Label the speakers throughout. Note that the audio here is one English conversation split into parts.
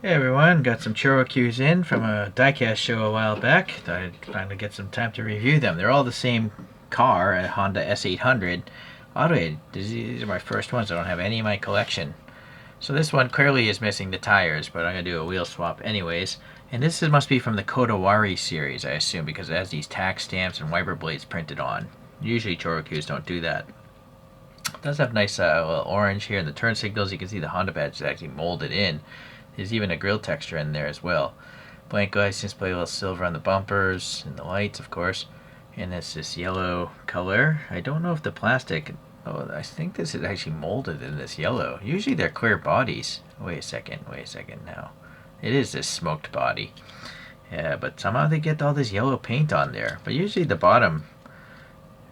Speaker 1: Hey everyone, got some ChoroQs in from a diecast show a while back. Thought I'd finally get some time to review them. They're all the same car, a Honda S800. Oddly, these are my first ones. I don't have any in my collection. So this one clearly is missing the tires, but I'm going to do a wheel swap anyways. And must be from the Kodawari series, I assume, because it has these tack stamps and wiper blades printed on. Usually ChoroQs don't do that. It does have nice little orange here in the turn signals. You can see the Honda badge is actually molded in. There's even a grill texture in there as well. Blank license plate, a little silver on the bumpers and the lights, of course. And it's this yellow color. I don't know if the plastic. Oh, I think this is actually molded in this yellow. Usually they're clear bodies. Wait a second now. It is this smoked body. Yeah, but somehow they get all this yellow paint on there. But usually the bottom.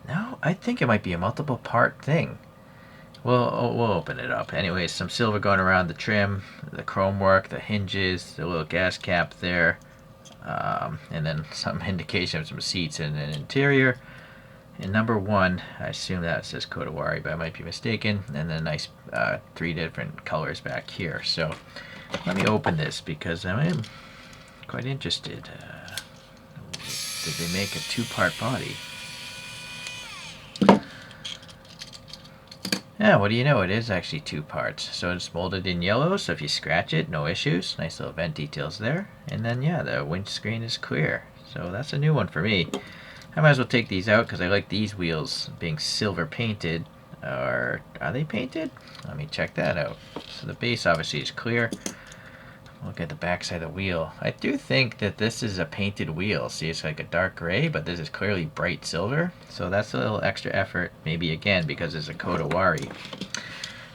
Speaker 1: No, I think it might be a multiple part thing. We'll open it up. Anyways, some silver going around the trim, the chrome work, the hinges, the little gas cap there, and then some indication of some seats in an interior. And number one, I assume that says Kodawari, but I might be mistaken. And then nice 3 different colors back here. So let me open this because I am quite interested. Did they make a 2-part body? Yeah, what do you know? It is actually 2 parts. So it's molded in yellow, so if you scratch it, no issues. Nice little vent details there. And then, yeah, the windscreen is clear. So that's a new one for me. I might as well take these out because I like these wheels being silver painted. Or are they painted? Let me check that out. So the base obviously is clear. Look at the back side of the wheel. I do think that this is a painted wheel. See, it's like a dark gray, but this is clearly bright silver. So that's a little extra effort, maybe again, because it's a Kodawari.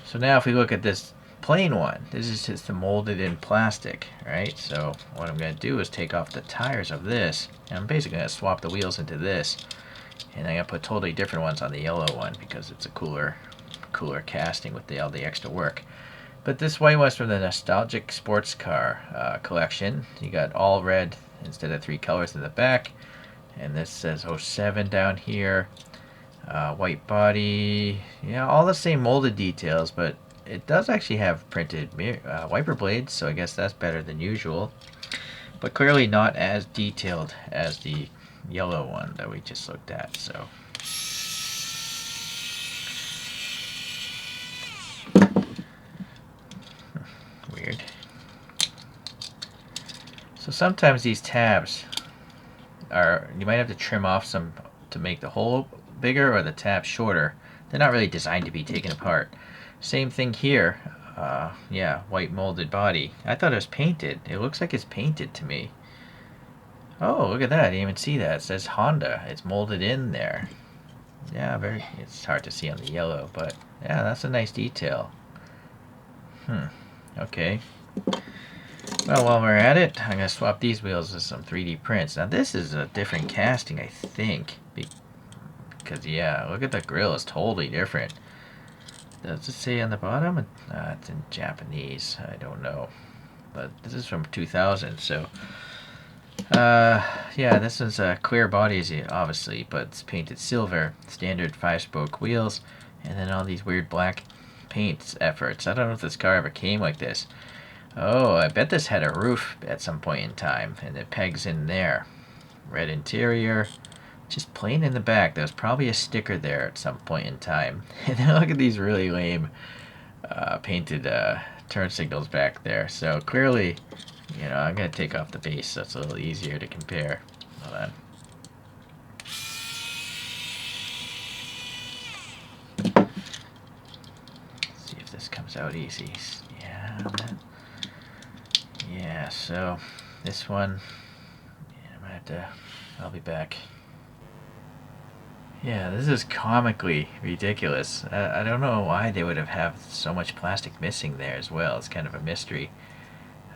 Speaker 1: So now if we look at this plain one, this is just molded in plastic, right? So what I'm going to do is take off the tires of this, and I'm basically going to swap the wheels into this. And I'm going to put totally different ones on the yellow one because it's a cooler casting with all the extra work. But this white was from the Nostalgic Sports Car collection. You got all red instead of 3 colors in the back. And this says 07 down here. White body. Yeah, all the same molded details, but it does actually have printed wiper blades, so I guess that's better than usual. But clearly not as detailed as the yellow one that we just looked at, so... Weird. So sometimes these tabs you might have to trim off some to make the hole bigger or the tab shorter. They're not really designed to be taken apart. Same thing here. Yeah, white molded body. I thought it was painted. It looks like it's painted to me. Oh, look at that. I didn't even see that. It says Honda. It's molded in there. Yeah, it's hard to see on the yellow, but yeah, that's a nice detail. Okay. Well, while we're at it, I'm going to swap these wheels with some 3D prints. Now, this is a different casting, I think. Because, yeah, look at the grill. It's totally different. Does it say on the bottom? It's in Japanese. I don't know. But this is from 2000, so... yeah, this is clear bodies, obviously, but it's painted silver. Standard 5-spoke wheels. And then all these weird black paint efforts. I don't know if this car ever came like this. Oh, I bet this had a roof at some point in time, and the pegs in there. Red interior, just plain in the back. There's probably a sticker there at some point in time. And then look at these really lame painted turn signals back there. So clearly, you know, I'm going to take off the base so it's a little easier to compare. Hold on. Let's see if this comes out easy. Yeah, so this one, yeah, I'll be back. Yeah, this is comically ridiculous. I don't know why they would have so much plastic missing there as well. It's kind of a mystery.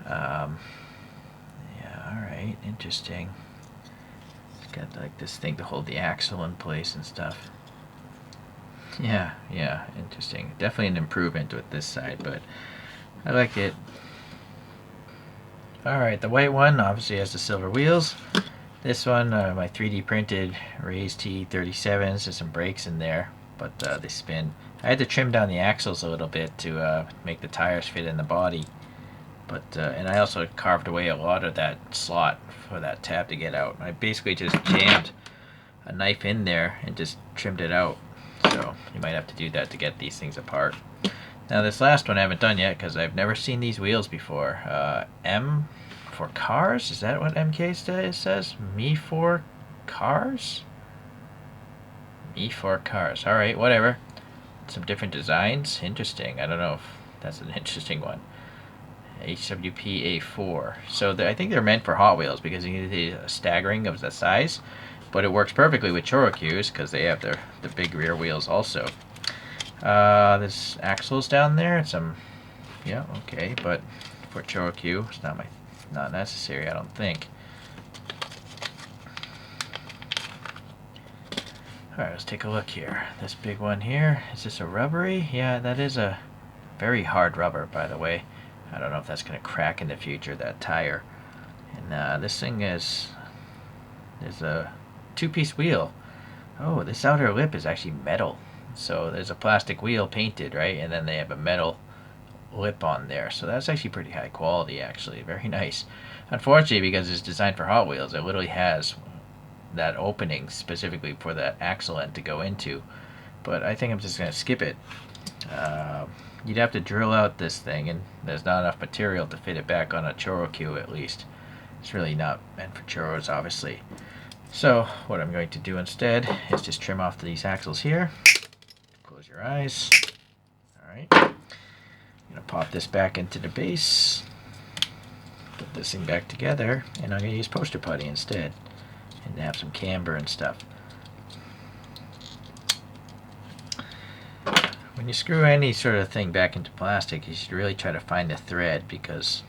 Speaker 1: Yeah, alright, interesting. It's got like this thing to hold the axle in place and stuff. Yeah, interesting. Definitely an improvement with this side, but I like it. Alright, the white one obviously has the silver wheels. This one, my 3D printed raised T37s. There's some brakes in there, but they spin. I had to trim down the axles a little bit to make the tires fit in the body. But and I also carved away a lot of that slot for that tab to get out. I basically just jammed a knife in there and just trimmed it out. So you might have to do that to get these things apart. Now this last one I haven't done yet because I've never seen these wheels before. M for cars? Is that what MK says? Me for cars? Me for cars. Alright, whatever. Some different designs. Interesting. I don't know if that's an interesting one. HWP A4. So I think they're meant for Hot Wheels because you need a staggering of the size. But it works perfectly with ChoroQs because they have the big rear wheels also. There's axles down there and some, yeah, okay, but for ChoroQ, it's not necessary, I don't think. Alright, let's take a look here. This big one here, is this a rubbery? Yeah, that is a very hard rubber, by the way. I don't know if that's going to crack in the future, that tire. And this thing is a two-piece wheel. Oh, this outer lip is actually metal. So there's a plastic wheel painted, right? And then they have a metal lip on there. So that's actually pretty high quality, actually. Very nice. Unfortunately, because it's designed for Hot Wheels, it literally has that opening specifically for that axle end to go into. But I think I'm just going to skip it. You'd have to drill out this thing, and there's not enough material to fit it back on a ChoroQ at least. It's really not meant for churros, obviously. So what I'm going to do instead is just trim off these axles here. Close your eyes. Alright. I'm going to pop this back into the base. Put this thing back together. And I'm going to use poster putty instead. And have some camber and stuff. When you screw any sort of thing back into plastic, you should really try to find the thread because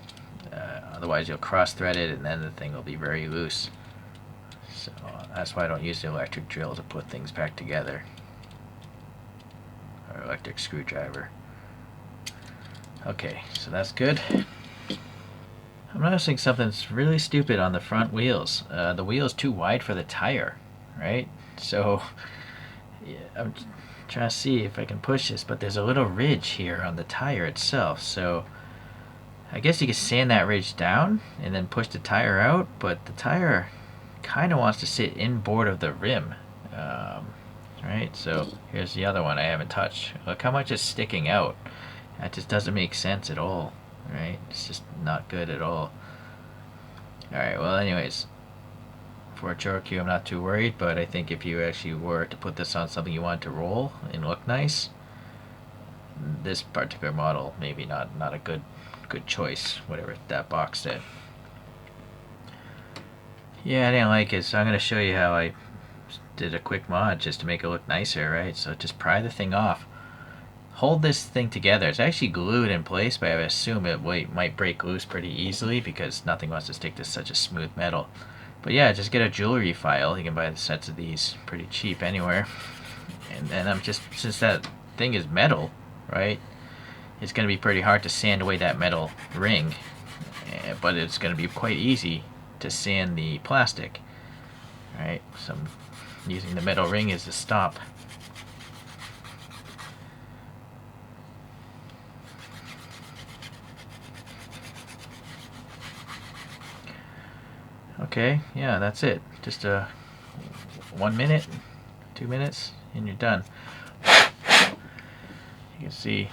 Speaker 1: otherwise you'll cross thread it and then the thing will be very loose. So that's why I don't use the electric drill to put things back together. Or electric screwdriver. Okay, so that's good. I'm noticing something's really stupid on the front wheels. The wheel is too wide for the tire, right? So yeah, I'm trying to see if I can push this, but there's a little ridge here on the tire itself. So I guess you could sand that ridge down and then push the tire out, but the tire kind of wants to sit inboard of the rim. Right, so here's the other one I haven't touched. Look how much is sticking out. That just doesn't make sense at all, right? It's just not good at all. Alright, well anyways, for a ChoroQ I'm not too worried, but I think if you actually were to put this on something you want to roll and look nice, this particular model maybe not a good choice, whatever that box said. Yeah, I didn't like it, so I'm going to show you how I did a quick mod just to make it look nicer, right? So just pry the thing off. Hold this thing together. It's actually glued in place, but I assume it might break loose pretty easily because nothing wants to stick to such a smooth metal. But yeah, just get a jewelry file. You can buy the sets of these pretty cheap anywhere. And then since that thing is metal, right? It's going to be pretty hard to sand away that metal ring, but it's going to be quite easy to sand the plastic, right? So I'm using the metal ring as a stop. Okay, yeah, that's it. Just 1 minute, 2 minutes, and you're done. You can see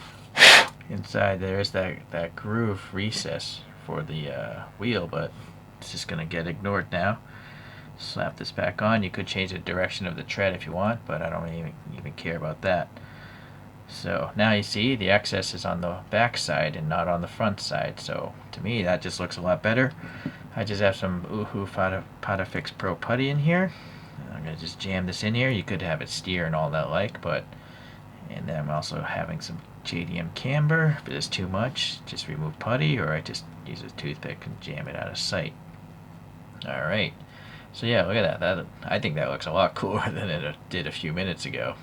Speaker 1: inside there is that groove recess for the wheel, but it's just gonna get ignored now. Slap this back on. You could change the direction of the tread if you want, but I don't even care about that. So now you see the excess is on the back side and not on the front side, so to me that just looks a lot better. I just have some Uhu Patafix Pro putty in here. I'm going to just jam this in here. You could have it steer and all that like, but and then I'm also having some JDM camber. If it is too much, just remove putty, or I just use a toothpick and jam it out of sight. Alright, so yeah, look at that. I think that looks a lot cooler than it did a few minutes ago.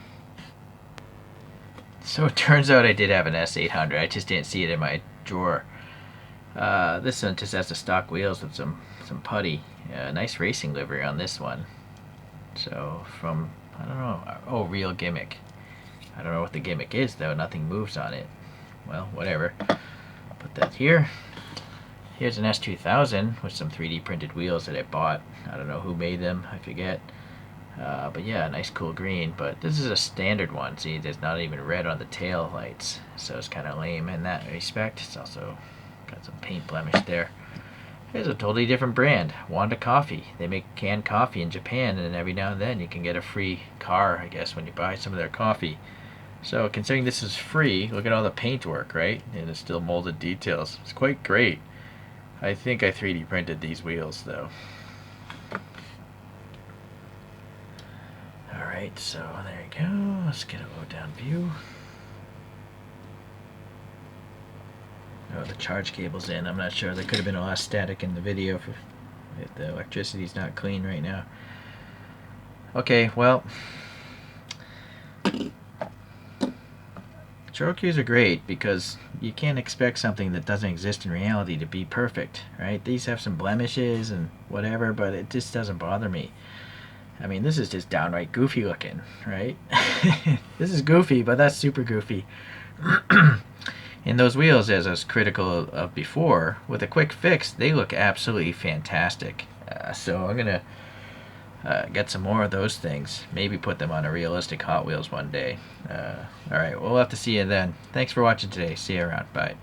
Speaker 1: So it turns out I did have an S800. I just didn't see it in my drawer. This one just has the stock wheels with some putty. Nice racing livery on this one. So from, I don't know, oh, Real Gimmick. I don't know what the gimmick is though, nothing moves on it. Well, whatever. Put that here. Here's an S2000 with some 3D printed wheels that I bought. I don't know who made them, I forget. But yeah, nice cool green. But this is a standard one. See, there's not even red on the tail lights, so it's kind of lame in that respect. It's also got some paint blemish there. Here's a totally different brand, Wanda Coffee. They make canned coffee in Japan, and every now and then you can get a free car, I guess, when you buy some of their coffee. So considering this is free, look at all the paint work, right? And it's still molded details. It's quite great. I think I 3D printed these wheels, though. Alright, so there you go. Let's get a low down view. Oh, the charge cable's in. I'm not sure. There could have been a lot of static in the video if the electricity's not clean right now. Okay, well, ChoroQs are great because you can't expect something that doesn't exist in reality to be perfect, right? These have some blemishes and whatever, but it just doesn't bother me. I mean, this is just downright goofy looking, right? This is goofy, but that's super goofy. And those wheels, as I was critical of before, with a quick fix, they look absolutely fantastic. So I'm going to get some more of those things. Maybe put them on a realistic Hot Wheels one day. Alright, we'll have to see you then. Thanks for watching today. See you around. Bye.